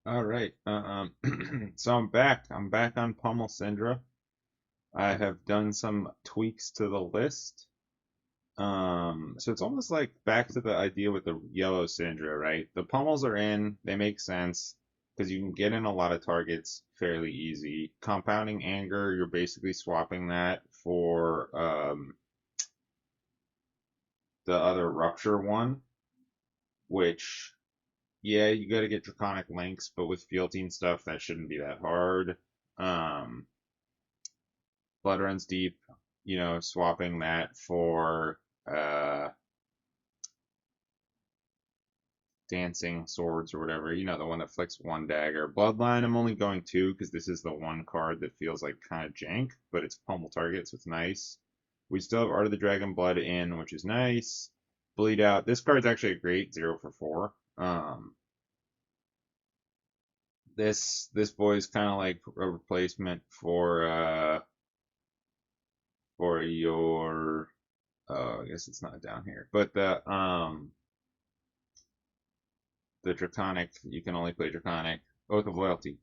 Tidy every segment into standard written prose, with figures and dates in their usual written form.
All right. So I'm back. I'm back on Pummel Cindra. I have done some tweaks to the list. So it's almost like back to the idea with the yellow Cindra, right? The pummels are in, they make sense because you can get in a lot of targets fairly easy. Compounding anger, you're basically swapping that for the other rupture one, which yeah, you got to get draconic links, but with fealty stuff, that shouldn't be that hard. Um, Blood runs deep, swapping that for uh, dancing swords or whatever, the one that flicks one dagger. Bloodline, I'm only going two because this is the one card that feels like kind of jank, but it's pummel target, so it's nice. We still have Art of the Dragon Blood in, which is nice. Bleed out. This card's actually a great 0 for 4. This boy is kind of like a replacement for your I guess it's not down here, but the Draconic, you can only play Draconic, Oath of Loyalty.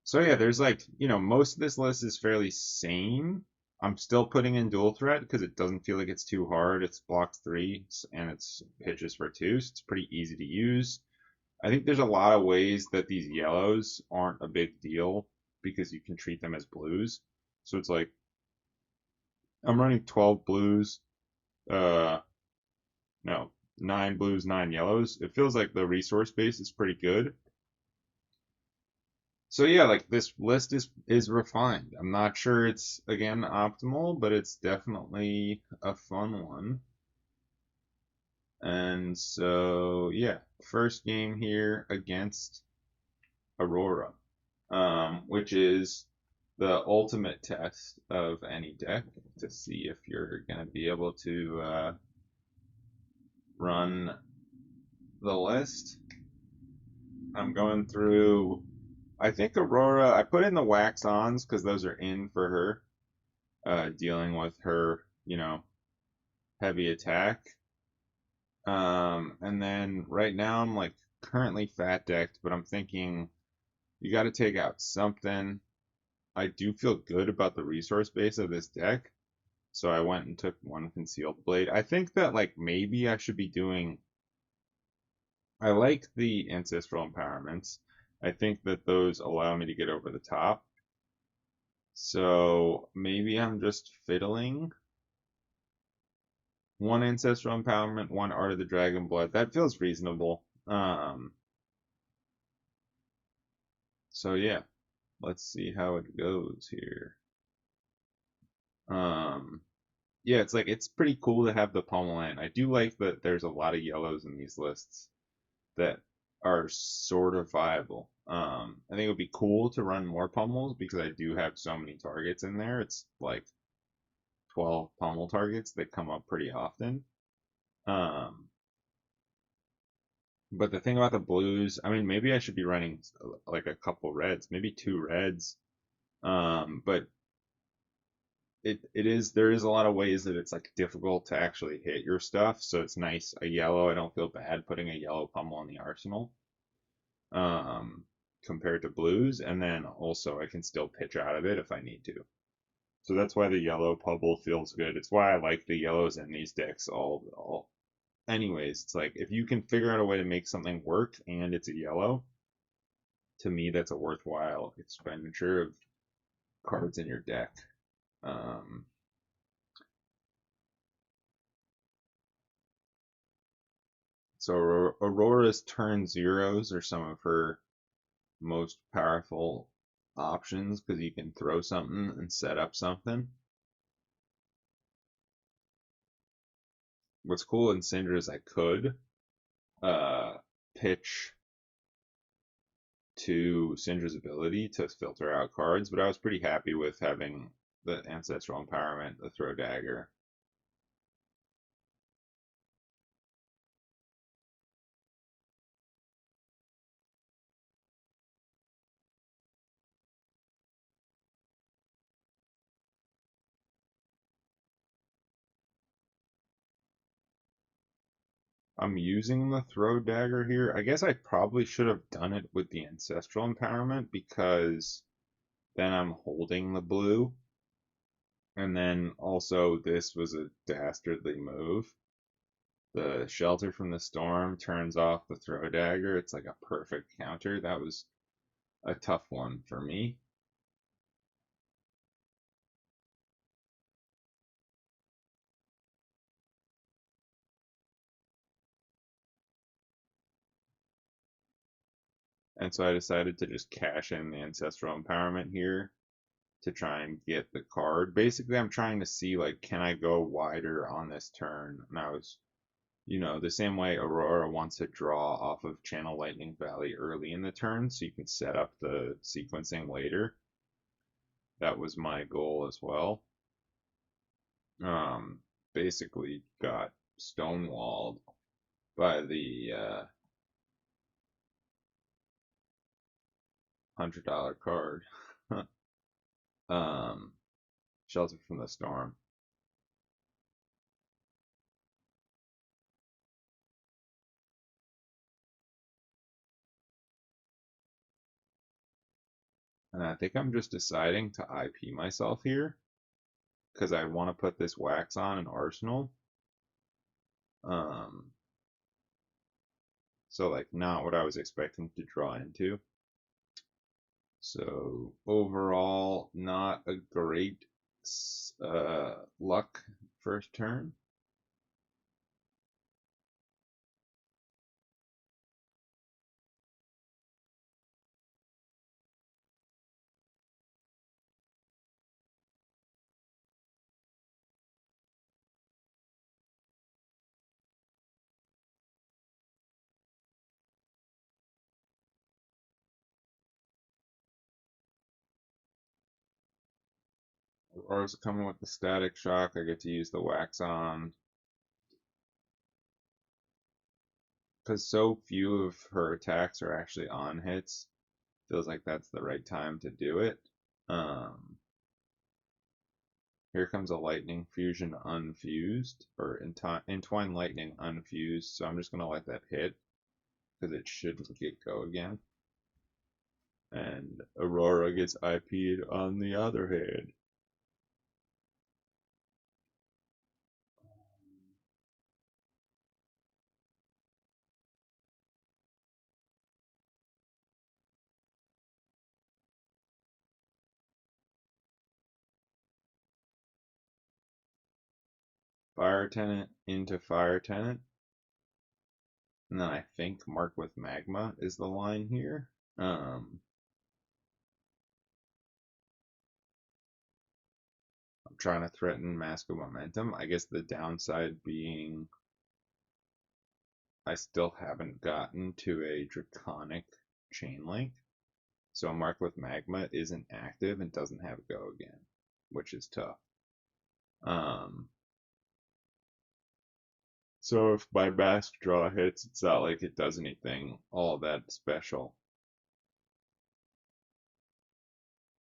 So yeah, there's like, most of this list is fairly sane. I'm still putting in dual threat because it doesn't feel like it's too hard. It's block 3 and it's pitches for 2, so it's pretty easy to use. I think there's a lot of ways that these yellows aren't a big deal because you can treat them as blues. So it's like I'm running 12 blues, uh no, 9 blues, 9 yellows. It feels like the resource base is pretty good. So yeah, like this list is refined. I'm not sure it's again optimal, but it's definitely a fun one. And so yeah, first game here against Aurora, which is the ultimate test of any deck to see if you're gonna be able to run the list. I'm going through. I think Aurora. I put in the wax ons because those are in for her. Dealing with her, heavy attack. And then right now I'm like currently fat decked, but I'm thinking you got to take out something. I do feel good about the resource base of this deck, so I went and took one concealed blade. I think that like maybe I should be doing. I like the ancestral empowerments. I think that those allow me to get over the top. So maybe I'm just fiddling. One ancestral empowerment, one art of the dragon blood. That feels reasonable. So yeah, let's see how it goes here. Um, yeah, it's like it's pretty cool to have the pommel in. I do like that there's a lot of yellows in these lists that are sort of viable. I think it would be cool to run more pummels because I do have so many targets in there. It's like 12 pummel targets that come up pretty often. Um, But the thing about the blues, I mean, maybe I should be running like a couple reds, maybe 2 reds. But there is a lot of ways that it's like difficult to actually hit your stuff. So it's nice a yellow. I don't feel bad putting a yellow pummel in the arsenal. Um, Compared to blues, and then also I can still pitch out of it if I need to. So that's why the yellow pummel feels good. It's why I like the yellows in these decks all. Anyways, it's like if you can figure out a way to make something work and it's a yellow, to me that's a worthwhile expenditure of cards in your deck. Um, so Aurora's turn zeros are some of her most powerful options because you can throw something and set up something. What's cool in Cindra is I could uh, pitch to Cindra's ability to filter out cards, but I was pretty happy with having the ancestral empowerment, the throw dagger. I'm using the throw dagger here. I guess I probably should have done it with the ancestral empowerment because then I'm holding the blue. And then also this was a dastardly move. The shelter from the storm turns off the throw dagger. It's like a perfect counter. That was a tough one for me. And so I decided to just cash in the ancestral empowerment here to try and get the card. Basically, I'm trying to see like, can I go wider on this turn? And I was, the same way Aurora wants to draw off of Channel Lightning Valley early in the turn, so you can set up the sequencing later. That was my goal as well. Basically got stonewalled by the $100 card. um, Shelter from the Storm. And I think I'm just deciding to IP myself here because I want to put this wax on an arsenal. Um, so like not what I was expecting to draw into. So overall, not a great luck first turn. Aurora's coming with the static shock. I get to use the wax on. Because so few of her attacks are actually on hits, feels like that's the right time to do it. Um, Here comes a lightning fusion unfused, or entwine lightning unfused. So I'm just gonna let that hit because it shouldn't get go again. And Aurora gets IP'd on the other hand. Fire Tenant into Fire Tenant. And then I think Mark with Magma is the line here. I'm trying to threaten Mask of Momentum. I guess the downside being I still haven't gotten to a Draconic Chain Link. So Mark with Magma isn't active and doesn't have Go again, which is tough. So if my mask draw hits, it's not like it does anything all that special.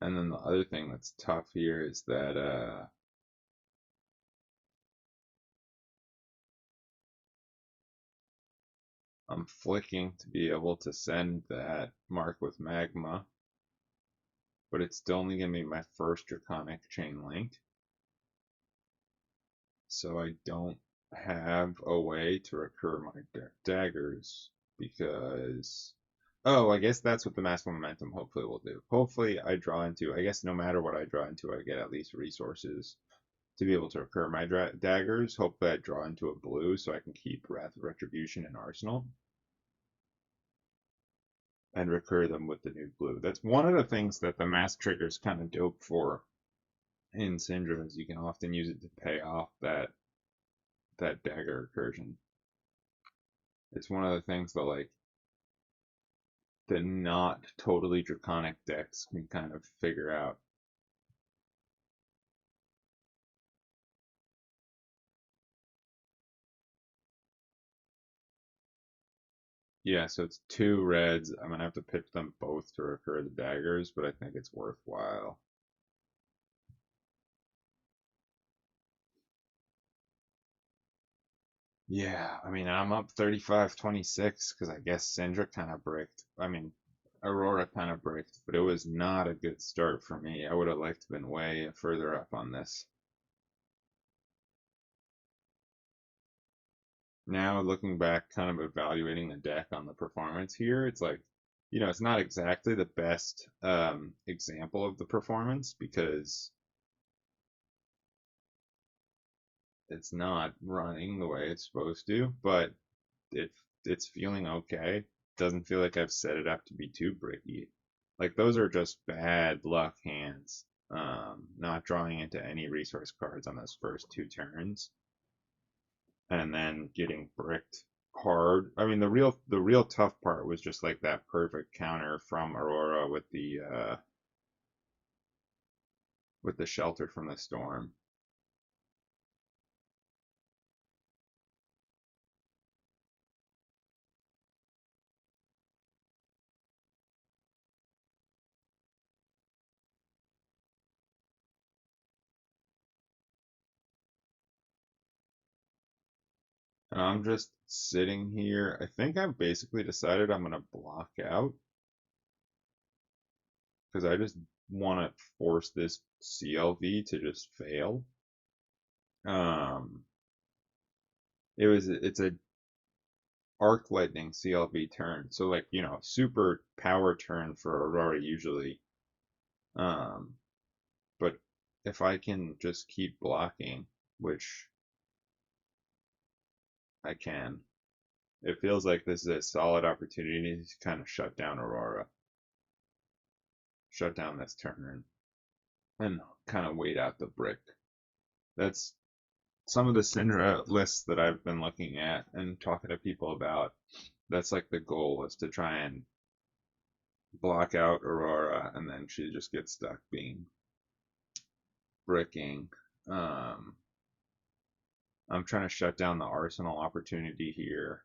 And then the other thing that's tough here is that I'm flicking to be able to send that Mark with Magma, but it's still only going to be my first Draconic Chain Link. So I don't have a way to recur my daggers because oh, I guess that's what the Mask of Momentum hopefully will do. Hopefully I draw into, I guess no matter what I draw into, I get at least resources to be able to recur my daggers. Hopefully I draw into a blue so I can keep Wrath of Retribution in Arsenal and recur them with the new blue. That's one of the things that the Mask trigger is kind of dope for in Cindra is you can often use it to pay off that dagger recursion. It's one of the things that like the not totally draconic decks can kind of figure out. Yeah, so it's two reds. I'm gonna have to pitch them both to recur the daggers, but I think it's worthwhile. Yeah, I mean, I'm up 35-26 because I guess Cindra kind of bricked. I mean, Aurora kind of bricked, but it was not a good start for me. I would have liked to been way further up on this. Now looking back, kind of evaluating the deck on the performance here, it's like, it's not exactly the best example of the performance because it's not running the way it's supposed to, but it it's feeling okay. Doesn't feel like I've set it up to be too bricky. Like those are just bad luck hands. Not drawing into any resource cards on those first two turns, and then getting bricked hard. I mean, the real tough part was just like that perfect counter from Aurora with the shelter from the storm. And I'm just sitting here. I think I've basically decided I'm gonna block out because I just want to force this CLV to just fail. Um, it's a arc lightning CLV turn, so like super power turn for Aurora usually. Um, but if I can just keep blocking, which I can, it feels like this is a solid opportunity to kind of shut down Aurora, shut down this turn, and kind of wait out the brick. That's some of the Cindra lists that I've been looking at and talking to people about. That's like the goal is to try and block out Aurora, and then she just gets stuck being bricking. Um, I'm trying to shut down the Arsenal opportunity here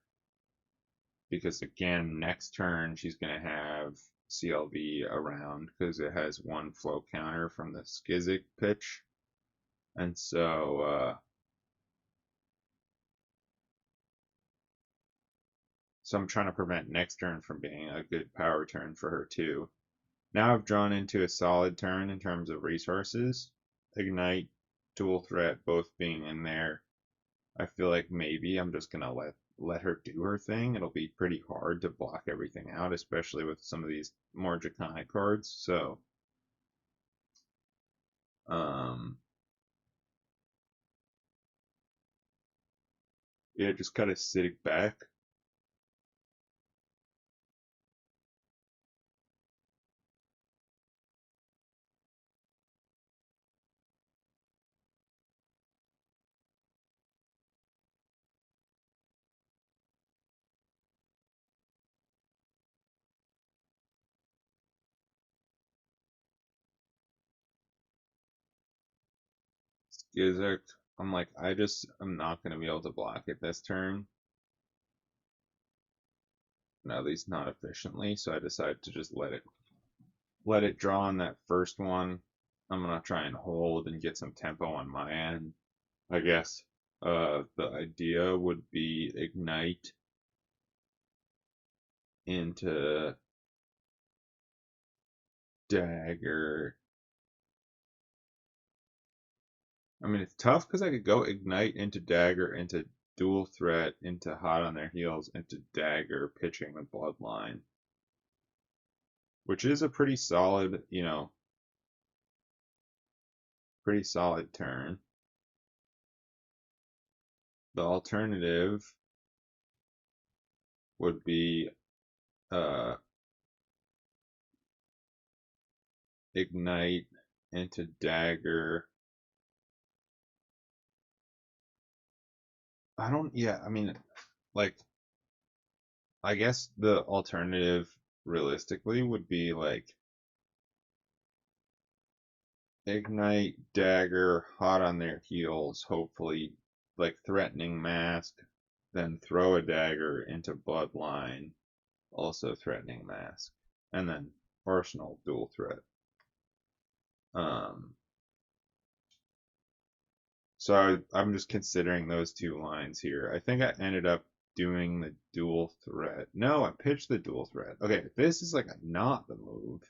because again, next turn she's gonna have CLV around because it has one flow counter from the Skizik pitch, and so I'm trying to prevent next turn from being a good power turn for her too. Now I've drawn into a solid turn in terms of resources. Ignite, dual threat, both being in there. I feel like maybe I'm just gonna let her do her thing. It'll be pretty hard to block everything out, especially with some of these more draconic cards. So, um, yeah, just kind of sitting back. Skizik, I'm like, I'm not gonna be able to block it this turn. At least not efficiently. So I decided to just let it draw on that first one. I'm gonna try and hold and get some tempo on my end. I guess the idea would be ignite into dagger. I mean, it's tough because I could go ignite into dagger, into dual threat, into hot on their heels, into dagger, pitching the bloodline, which is a pretty solid turn. The alternative would be uh, ignite into dagger. Yeah, I mean, like, I guess the alternative realistically would be like ignite dagger, hot on their heels, hopefully, like threatening mask, then throw a dagger into bloodline, also threatening mask, and then arsenal dual threat. Um, I'm just considering those two lines here. I think I ended up doing the dual thread. No, I pitched the dual thread. Okay, this is like not the move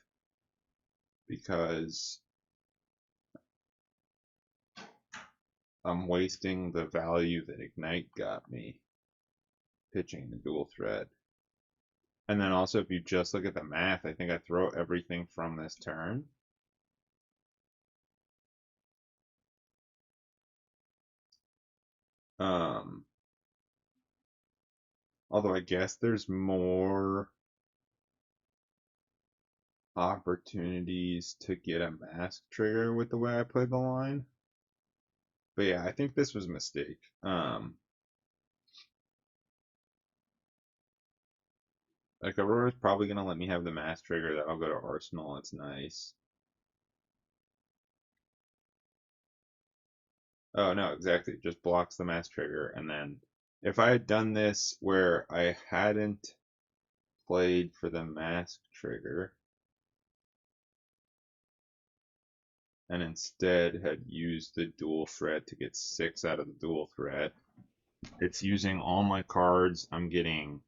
because I'm wasting the value that Ignite got me pitching the dual thread. And then also, if you just look at the math, I think I throw everything from this turn. Um, Although I guess there's more opportunities to get a mask trigger with the way I played the line. But yeah, I think this was a mistake. Like Aurora's probably gonna let me have the mask trigger that I'll go to Arsenal. It's nice. Oh no, exactly. Just blocks the mask trigger, and then if I had done this where I hadn't played for the mask trigger and instead had used the dual threat to get 6 out of the dual threat, it's using all my cards. I'm getting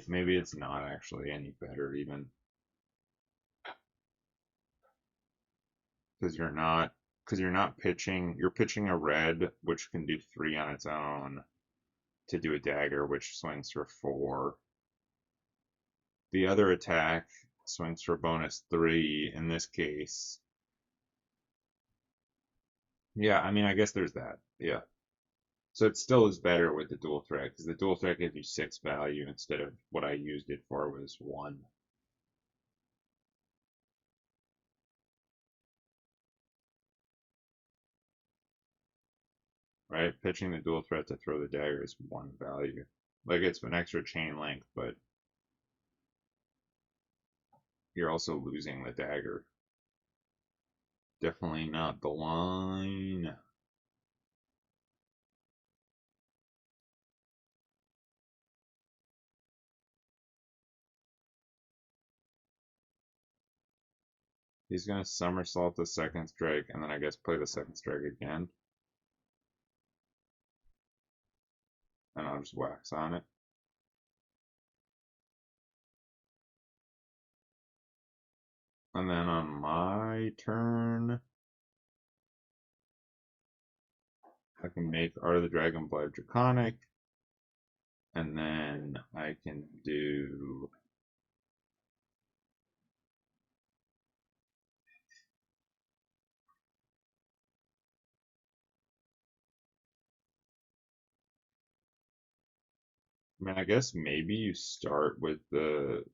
maybe it's not actually any better even because you're not pitching. You're pitching a red which can do 3 on its own to do a dagger which swings for 4. The other attack swings for bonus 3 in this case. Yeah, I mean I guess there's that. Yeah. So it still is better with the dual threat because the dual threat gives you 6 value instead of what I used it for was 1. Right? Pitching the dual threat to throw the dagger is 1 value. Like it's an extra chain length, but you're also losing the dagger. Definitely not the line. He's gonna somersault the second strike and then I guess play the second strike again. And I'll just wax on it. And then on my turn, I can make Art of the Dragonblight Draconic. And then I can do I mean, I guess maybe you start with the.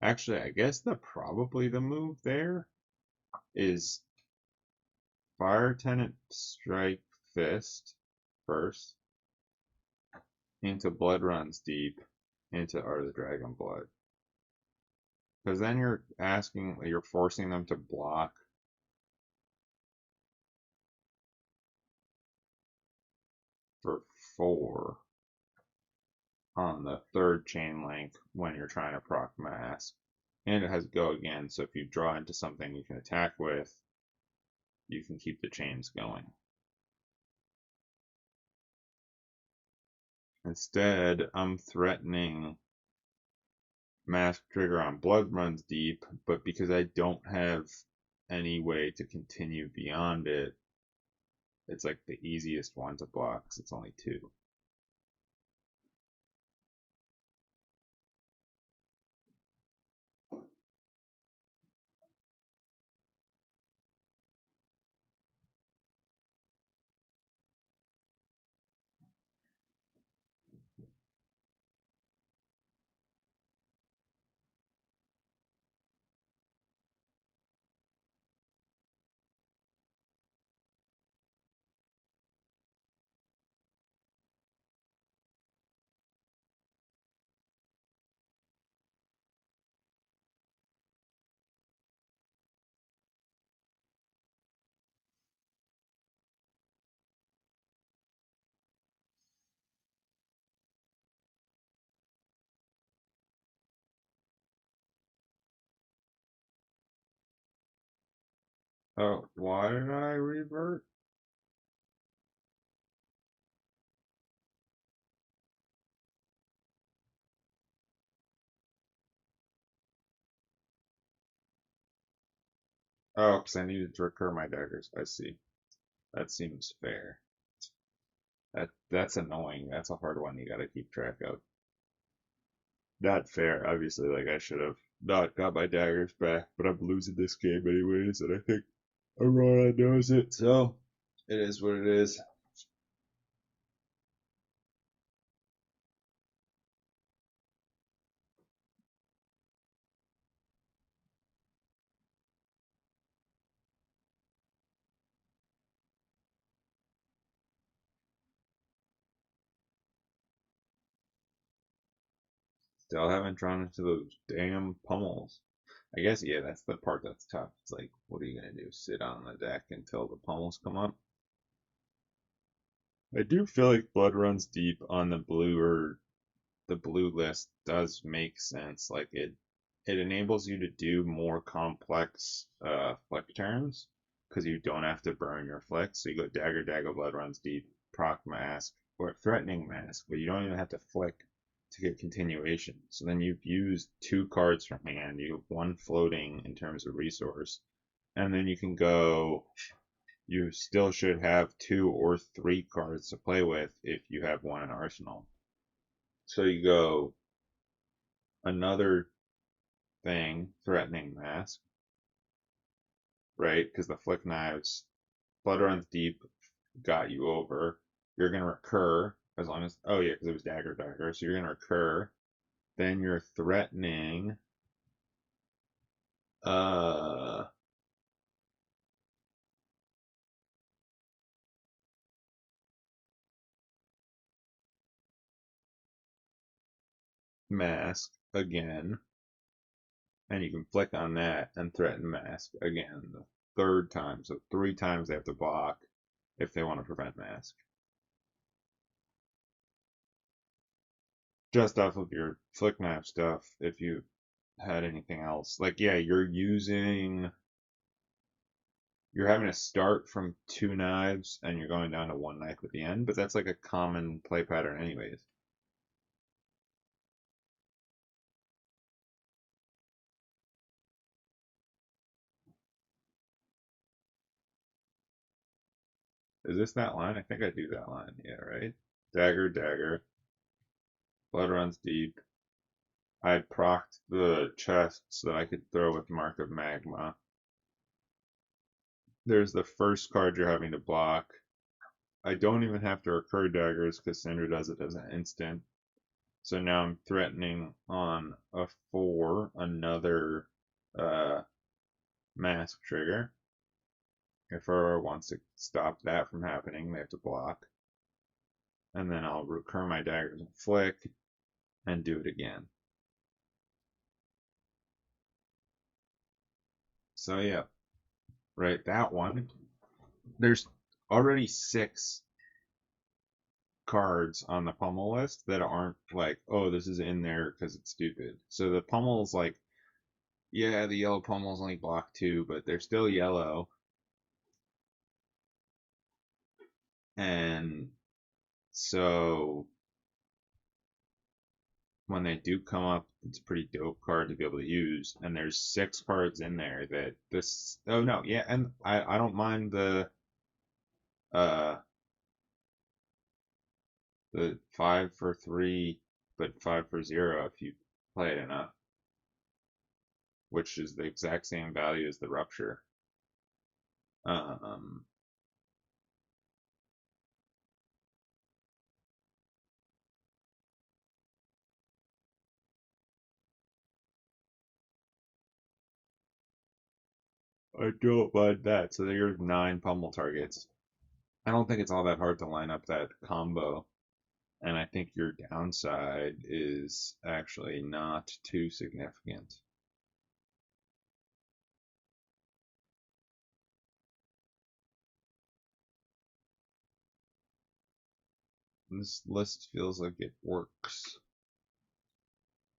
Actually, I guess probably the move there is Fire Tenant Strike Fist first into Blood Runs Deep into Art of the Dragon Blood. Because then you're forcing them to block for 4 on the third chain link when you're trying to proc mask. And it has go again, so if you draw into something you can attack with, you can keep the chains going. Instead, I'm threatening mask trigger on Blood Runs Deep, but because I don't have any way to continue beyond it, it's like the easiest one to block because it's only 2. Oh, why did I revert? Oh, because I needed to recur my daggers. I see. That seems fair. That's annoying. That's a hard one you gotta keep track of. Not fair, obviously. Like I should have not got my daggers back, but I'm losing this game anyways, and I think Aurora knows it, so it is what it is. Still haven't drawn into those damn pummels. I guess yeah, that's the part that's tough. It's like, what are you gonna do? Sit on the deck until the pummels come up? I do feel like Blood Runs Deep on the blue list does make sense. Like it enables you to do more complex flick turns because you don't have to burn your flicks. So you go dagger, dagger, blood runs deep, proc mask, or threatening mask, but you don't even have to flick to get continuation. So then you've used two cards from hand. You have one floating in terms of resource, and then you can go. You still should have two or three cards to play with if you have one in arsenal. So you go another thing, threatening mask, right? Because the flick knives, blood runs deep, got you over. You're gonna recur as long as oh yeah, because it was dagger dagger, so you're gonna recur. Then you're threatening uh mask again, and you can flick on that and threaten mask again the third time. So three times they have to block if they want to prevent mask. Just off of your flick knife stuff, if you had anything else. Like yeah, you're having to start from two knives and you're going down to one knife at the end, but that's like a common play pattern anyways. Is this that line? I think I do that line. Yeah, right? Dagger, dagger. Blood runs deep. I procced the chest so that I could throw with Mark of Magma. There's the first card you're having to block. I don't even have to recur daggers because Cindra does it as an instant. So now I'm threatening on a 4 another uh, mask trigger. If Aurora wants to stop that from happening, they have to block. And then I'll recur my daggers and flick and do it again. So yeah, right, that one. There's already 6 cards on the pummel list that aren't like, oh, this is in there because it's stupid. So the pummel's like, yeah, the yellow pummel's only block 2, but they're still yellow. And so when they do come up, it's a pretty dope card to be able to use. And there's 6 cards in there that this. Oh no, yeah, and I don't mind uh the 5 for 3, but 5 for 0 if you play it enough, which is the exact same value as the rupture. Um, I don't mind that. So there's 9 pummel targets. I don't think it's all that hard to line up that combo. And I think your downside is actually not too significant. This list feels like it works.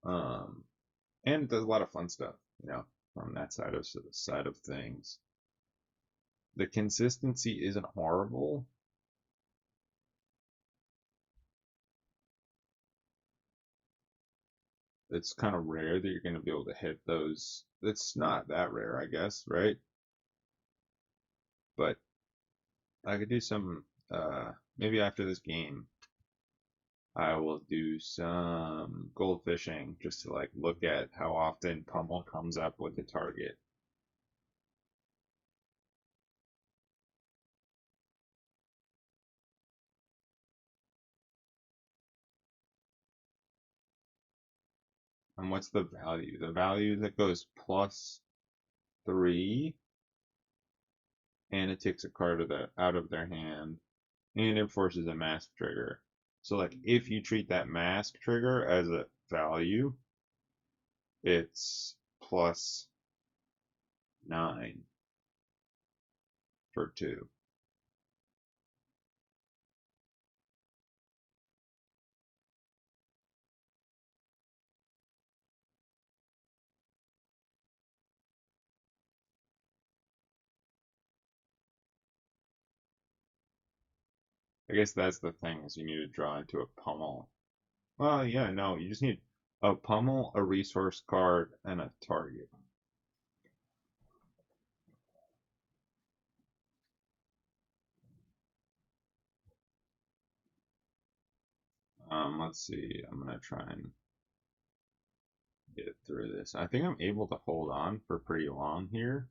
Um, and it does a lot of fun stuff, from that side of things. The consistency isn't horrible. It's kind of rare that you're going to be able to hit those. It's not that rare, I guess, right? But I could do some, maybe after this game, I will do some gold fishing just to like look at how often Pummel comes up with the target. And what's the value? The value that goes +3, and it takes a card out of their hand, and it forces a mask trigger. So like if you treat that mask trigger as a value, it's +9 for 2. I guess that's the thing is you need to draw into a pummel. Well, yeah, no, you just need a pummel, a resource card, and a target. Let's see. I'm gonna try and get through this. I think I'm able to hold on for pretty long here.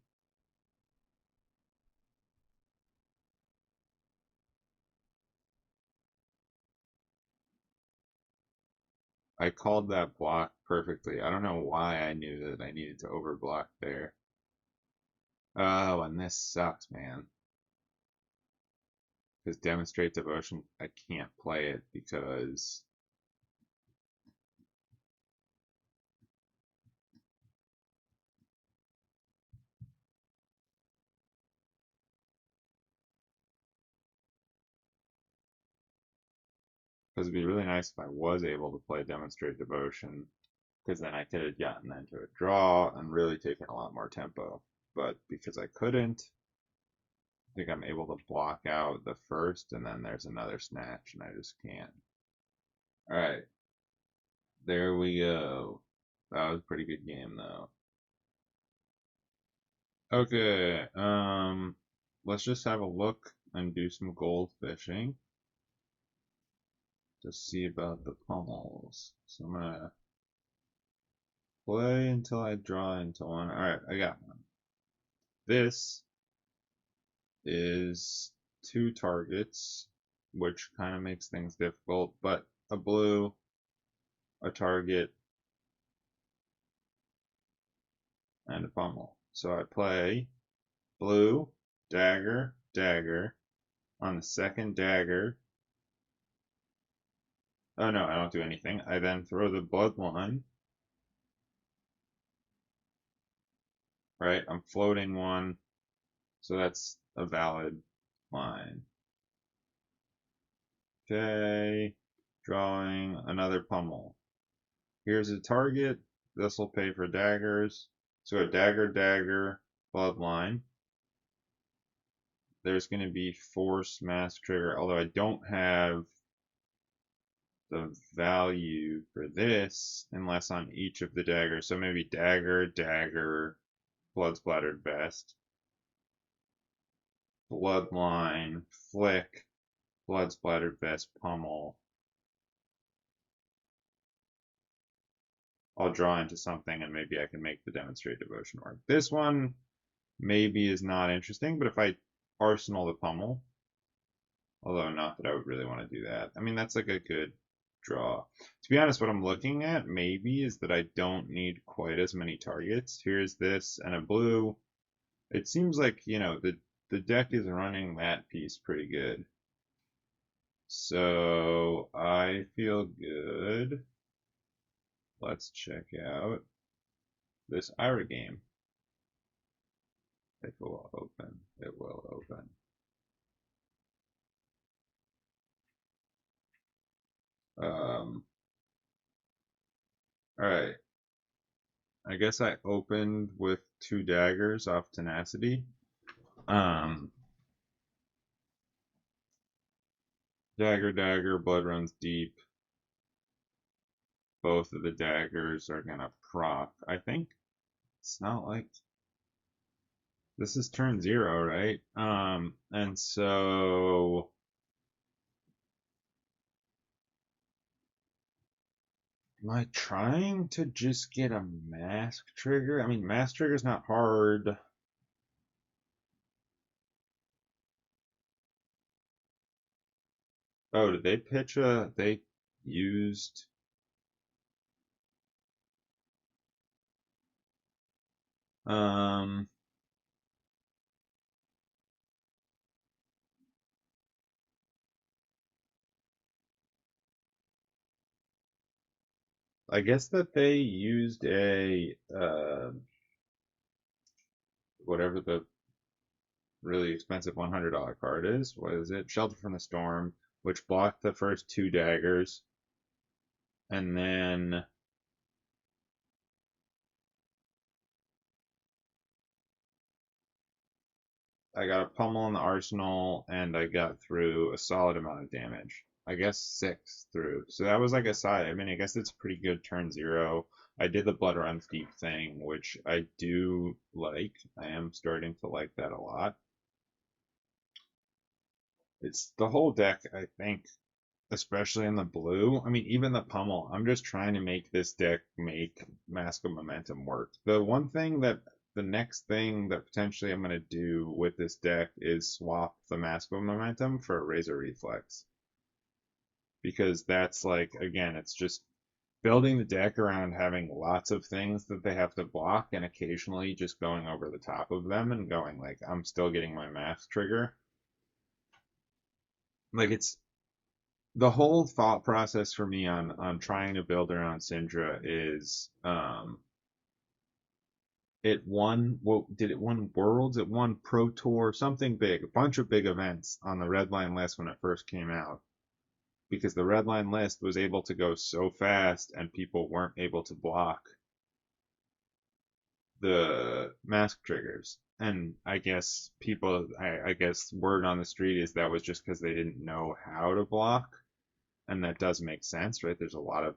I called that block perfectly. I don't know why I knew that I needed to overblock there. Oh, and this sucks, man. Because Demonstrate Devotion, I can't play it because it'd be really nice if I was able to play Demonstrate Devotion, because then I could have gotten into a draw and really taken a lot more tempo. But because I couldn't, I think I'm able to block out the first, and then there's another snatch, and I just can't. All right, there we go. That was a pretty good game, though. Okay, let's just have a look and do some gold fishing to see about the pummels. So I'm gonna play until I draw into one. All right, I got one. This is 2 targets, which kind of makes things difficult, but a blue, a target, and a pummel. So I play blue, dagger, dagger. On the second dagger, oh no, I don't do anything. I then throw the bloodline, right? I'm floating one, so that's a valid line. Okay, drawing another pummel. Here's a target. This will pay for daggers. So a dagger, dagger, bloodline. There's going to be force mask trigger, although I don't have the value for this unless on each of the daggers. So maybe dagger, dagger, blood splattered vest, bloodline, flick, blood splattered vest, pummel. I'll draw into something and maybe I can make the demonstrate devotion work. This one maybe is not interesting, but if I arsenal the pummel, although not that I would really want to do that. I mean, that's like a good draw. To be honest, what I'm looking at maybe is that I don't need quite as many targets. Here's this and a blue. It seems like, the deck is running that piece pretty good. So I feel good. Let's check out this Ira game. If it will open, it will open. All right. I guess I opened with 2 daggers off tenacity. Um, dagger, dagger, blood runs deep. Both of the daggers are gonna proc. I think it's not like this is turn 0, right? And so am I trying to just get a mask trigger? I mean, mask trigger's not hard. Oh, did they pitch a? They used. Um, I guess that they used a whatever the really expensive $100 card is. What is it? Shelter from the Storm, which blocked the first 2 daggers, and then I got a pummel in the arsenal, and I got through a solid amount of damage. I guess 6 through. So that was like a side. I mean, I guess it's pretty good turn 0. I did the blood runs deep thing, which I do like. I am starting to like that a lot. It's the whole deck, I think, especially in the blue. I mean, even the pummel. I'm just trying to make this deck make Mask of Momentum work. The next thing that potentially I'm going to do with this deck is swap the Mask of Momentum for a Razor Reflex. Because that's like, again, it's just building the deck around having lots of things that they have to block and occasionally just going over the top of them and going like, I'm still getting my mask trigger. Like it's the whole thought process for me on trying to build around Cindra is it won what did it won Worlds, it won Pro Tour, something big, a bunch of big events on the red line list when it first came out because the red line list was able to go so fast and people weren't able to block the mask triggers. And I guess word on the street is that was just because they didn't know how to block, and that does make sense, right? There's a lot of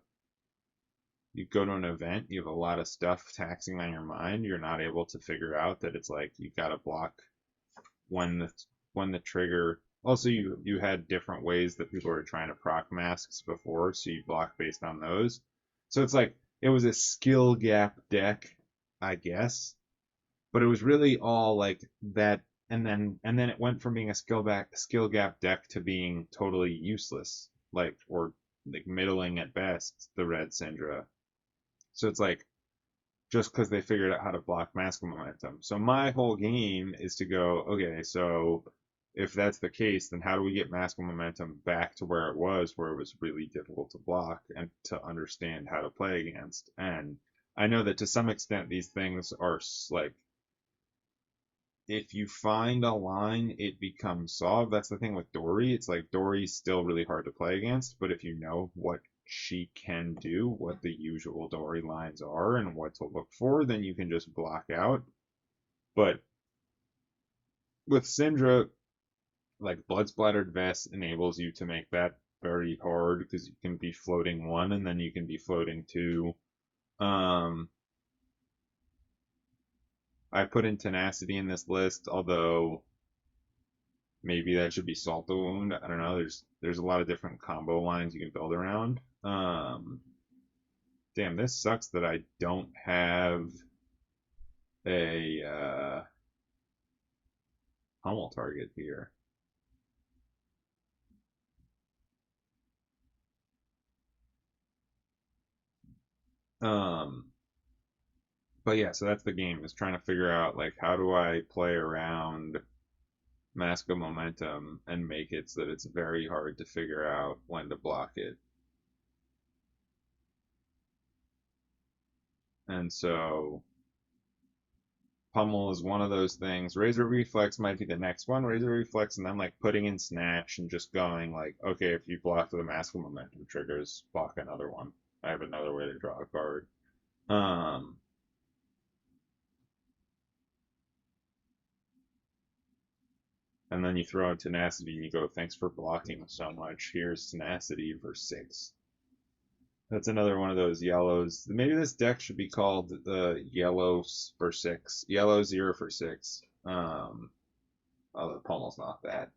you go to an event, you have a lot of stuff taxing on your mind. You're not able to figure out that it's like you got to block when the trigger. Also, you had different ways that people were trying to proc masks before, so you block based on those. So it's like it was a skill gap deck, I guess, but it was really all like that. And then it went from being a skill gap deck to being totally useless, like or like middling at best. The red Cindra. So it's like just because they figured out how to block mask momentum. So my whole game is to go, okay, so if that's the case, then how do we get mask momentum back to where it was really difficult to block and to understand how to play against? And I know that to some extent these things are like if you find a line, it becomes solved. That's the thing with Dory. It's like Dory's still really hard to play against, but if you know what she can do, what the usual Dory lines are, and what to look for, then you can just block out. But with Cindra, like Blood Splattered Vest enables you to make that very hard because you can be floating 1 and then you can be floating 2. Um, I put in Tenacity in this list, although maybe that should be Salt the Wound. I don't know. There's a lot of different combo lines you can build around. Damn, this sucks that I don't have a Pummel target here. Um, but yeah, so that's the game is trying to figure out like how do I play around Mask of Momentum and make it so that it's very hard to figure out when to block it. And so Pummel is one of those things. Razor Reflex might be the next one. Razor Reflex, and then like putting in Snatch and just going like, okay, if you block the Mask of Momentum triggers, block another one. I have another way to draw a card. Um, And then you throw in tenacity and you go, thanks for blocking so much. Here's tenacity for 6. That's another one of those yellows. Maybe this deck should be called the yellows for 6. Yellow 0 for 6. Although Pummel's not that.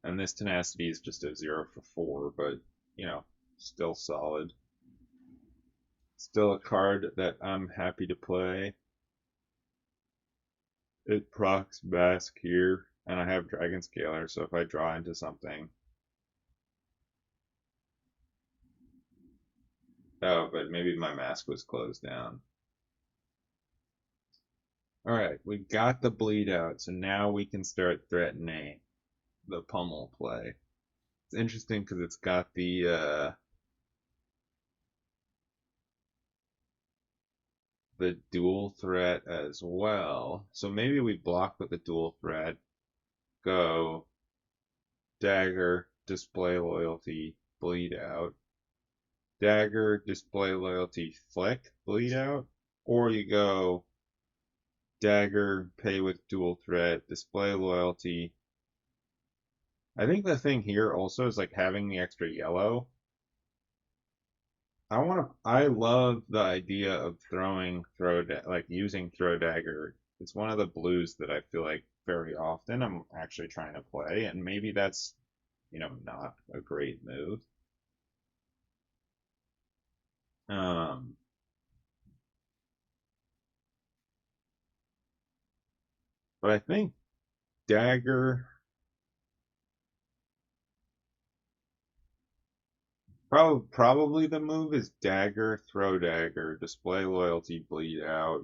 And this tenacity is just a 0 for 4, but, you know, still solid. Still a card that I'm happy to play. It procs Mask here, and I have Dragon Scaler, so if I draw into something. Oh, but maybe my mask was closed down. Alright, we got the bleed out, so now we can start threatening the Pummel play. It's interesting because it's got the dual threat as well. So maybe we block with the dual threat, go dagger, display loyalty, bleed out. Dagger, display loyalty, flick, bleed out. Or you go dagger, pay with dual threat, display loyalty. I think the thing here also is like having the extra yellow. I love the idea of using throw dagger. It's one of the blues that I feel like very often I'm actually trying to play, and maybe that's, not a great move. Um, but I think dagger, probably the move is dagger, throw dagger, display loyalty, bleed out.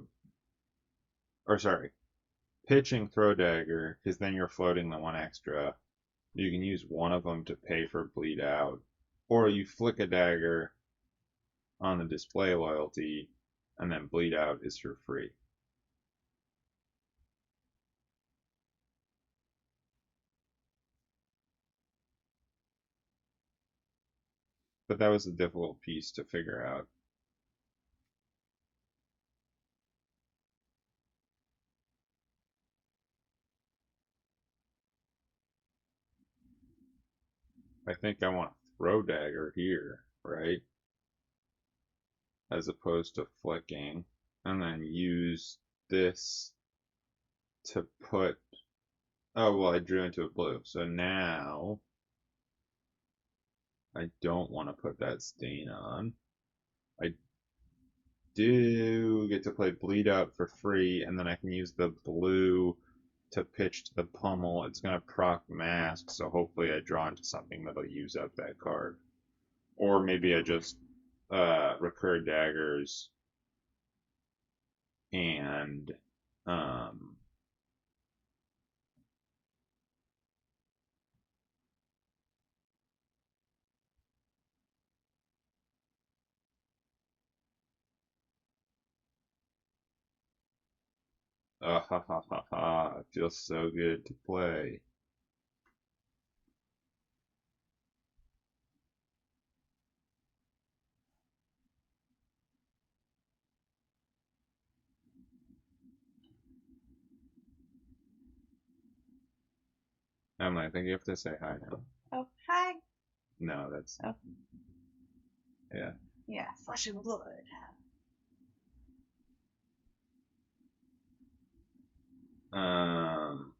Or sorry, pitching throw dagger, because then you're floating the one extra. You can use one of them to pay for bleed out. Or you flick a dagger on the display loyalty, and then bleed out is for free. But that was a difficult piece to figure out. I think I want to throw dagger here, right? As opposed to flicking, and then use this to put. Oh, well, I drew into a blue. So now I don't want to put that stain on. I do get to play bleed out for free, and then I can use the blue to pitch to the Pummel. It's going to proc mask, so hopefully I draw into something that'll use up that card. Or maybe I just recur daggers and ha ha ha ha, it feels so good to play. Emily, I think you have to say hi now. Oh, hi. No, that's. Oh. Yeah. Yeah, flesh and blood. Um.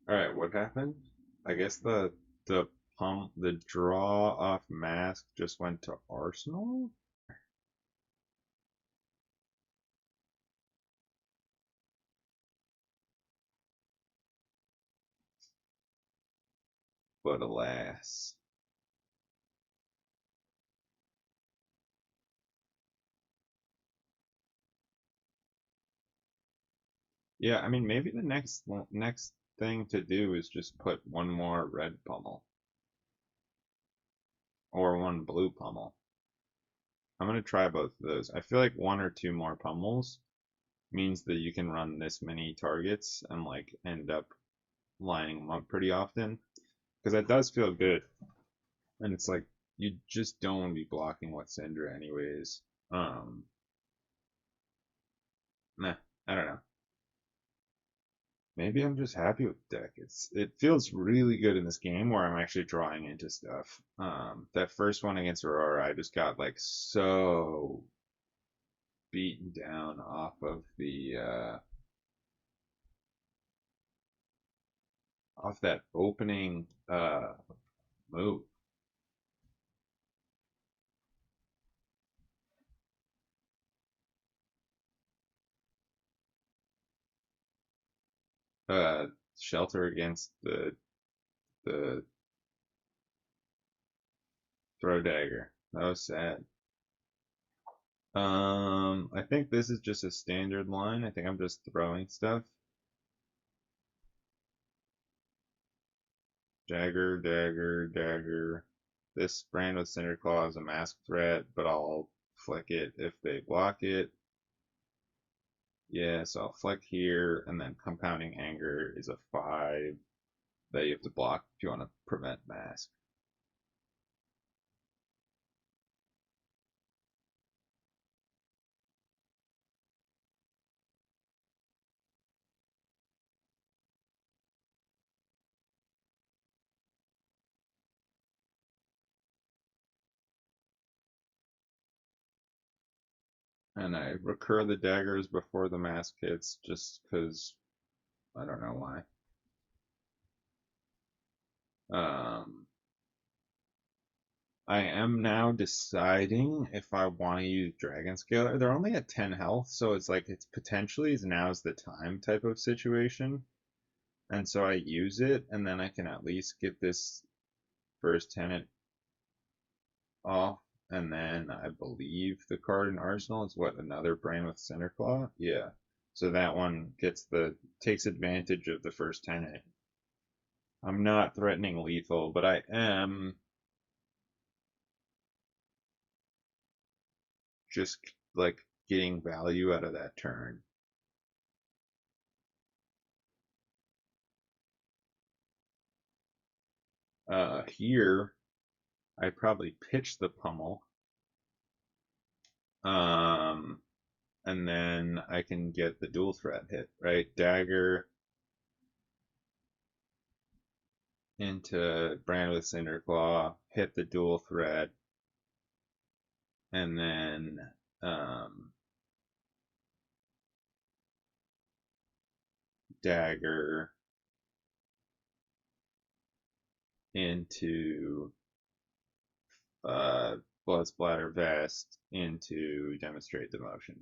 All right, what happened? I guess the draw off mask just went to Arsenal. But alas. Yeah, I mean maybe the next thing to do is just put one more red Pummel or one blue Pummel. I'm gonna try both of those. I feel like one or two more Pummels means that you can run this many targets and like end up lining them up pretty often because that does feel good. And it's like you just don't want to be blocking with Cindra anyways. Um, Nah, I don't know. Maybe I'm just happy with the deck. It feels really good in this game where I'm actually drawing into stuff. That first one against Aurora, I just got like so beaten down off that opening move. Uh, Shelter against the throw dagger. That was sad. I think this is just a standard line. I think I'm just throwing stuff. Dagger, dagger, dagger. This brand with Cinder Claw is a mask threat, but I'll flick it if they block it. Yeah, so I'll flick here, and then Compounding Anger is a 5 that you have to block if you want to prevent mask. And I recur the daggers before the mask hits, just because I don't know why. Um, I am now deciding if I want to use Dragon Scaler. They're only at 10 health, so it's like it's potentially now's the time type of situation. And so I use it, and then I can at least get this first tenant off. And then I believe the card in Arsenal is what, another Brain with Cinderclaw? Yeah. So that one takes advantage of the first tenant. I'm not threatening lethal, but I am just like getting value out of that turn. Here I probably pitch the pummel. Um, and then I can get the dual threat hit, right? Dagger into Brand with Cinderclaw, hit the dual threat, and then dagger into uh, blood splatter vest into demonstrate demotion.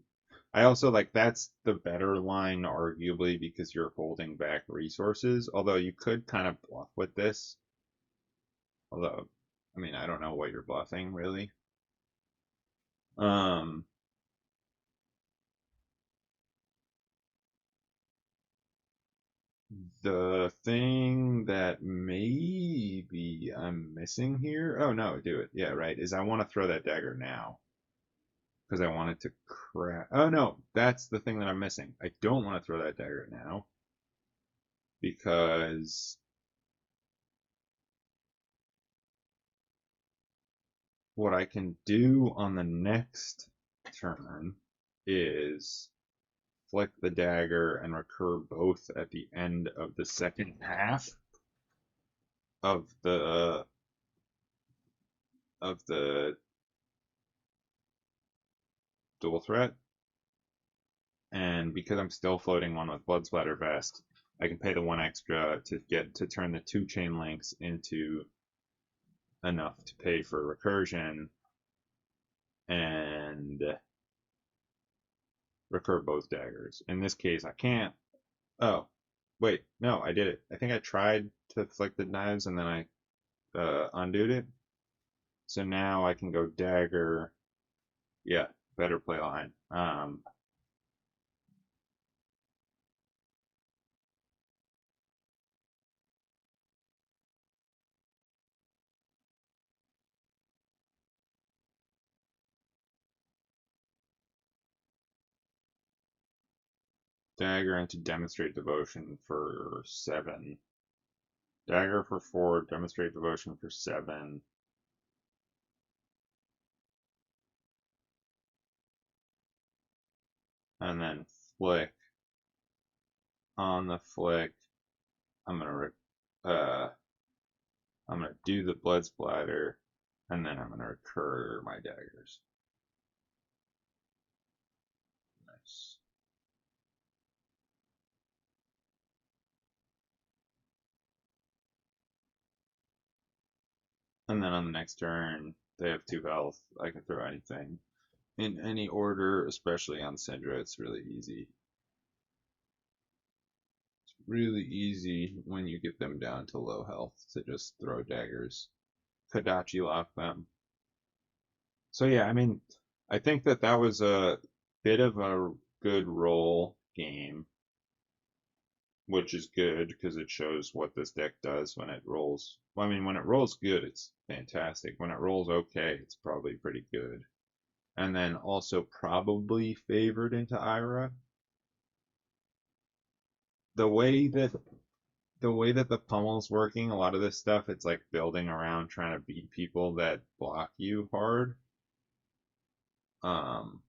I also like that's the better line arguably because you're holding back resources. Although you could kind of bluff with this. Although, I mean, I don't know what you're bluffing really. Um, the thing that maybe I'm missing here. Oh no, do it. Yeah, right. Is I want to throw that dagger now because I want it to crack. Oh no, that's the thing that I'm missing. I don't want to throw that dagger now because what I can do on the next turn is flick the dagger and recur both at the end of the second half of the dual threat. And because I'm still floating one with Blood Splatter Vest, I can pay the one extra to turn the 2 chain links into enough to pay for recursion and recur both daggers. In this case, I can't. Oh, wait, no, I did it. I think I tried to flick the knives and then I undoed it. So now I can go dagger. Yeah, better play line. Dagger into demonstrate devotion for 7. Dagger for 4, demonstrate devotion for 7. and then flick. On the flick, I'm gonna uh, I'm gonna do the blood splatter, and then I'm gonna recur my daggers. Nice. And then on the next turn, they have 2 health. I can throw anything in any order, especially on Cindra. It's really easy. It's really easy when you get them down to low health to just throw daggers. Kadachi lock them. So yeah, I mean, I think that that was a bit of a good roll game, which is good because it shows what this deck does when it rolls. Well, I mean, when it rolls good, it's fantastic. When it rolls okay, it's probably pretty good. And then also probably favored into Ira. The way that the pummel's working, a lot of this stuff, it's like building around trying to beat people that block you hard. Um,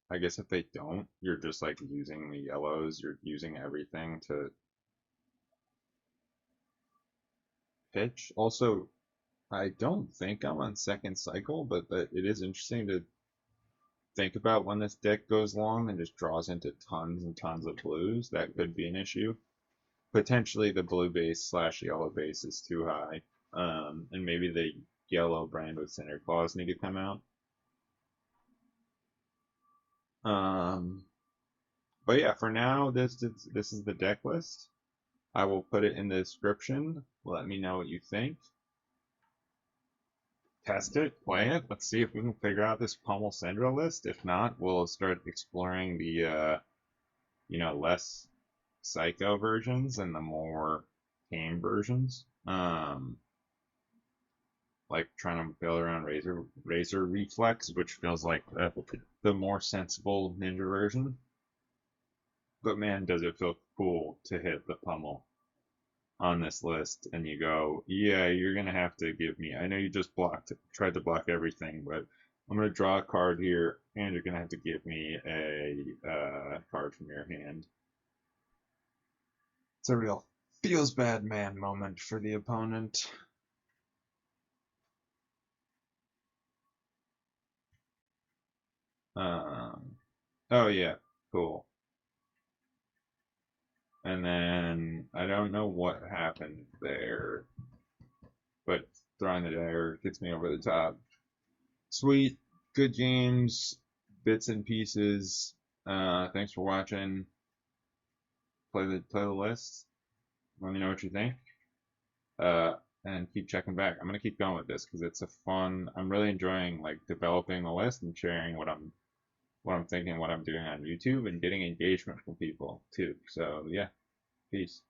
I guess if they don't, you're just like using the yellows, you're using everything to pitch. Also, I don't think I'm on second cycle, but that it is interesting to think about when this deck goes long and just draws into tons and tons of blues. That could be an issue. Potentially the blue base slash yellow base is too high. And maybe the yellow brand with Center Claws need to come out. Um, but yeah, for now, this is the deck list. I will put it in the description. Let me know what you think. Test it, play it. Let's see if we can figure out this Pummel Cindra list. If not, we'll start exploring the less psycho versions and the more tame versions. Like trying to build around Razor Reflex, which feels like the more sensible ninja version. But man, does it feel cool to hit the Pummel on this list and you go, yeah, you're gonna have to give me. I know you just tried to block everything, but I'm gonna draw a card here, and you're gonna have to give me a card from your hand. It's a real feels bad man moment for the opponent. Oh yeah, cool. And then I don't know what happened there, but throwing the dagger gets me over the top. Sweet, good games, bits and pieces. Thanks for watching. Play the list. Let me know what you think. And keep checking back. I'm gonna keep going with this because it's a fun. I'm really enjoying like developing the list and sharing what I'm thinking, what I'm doing on YouTube, and getting engagement from people too. So yeah, peace.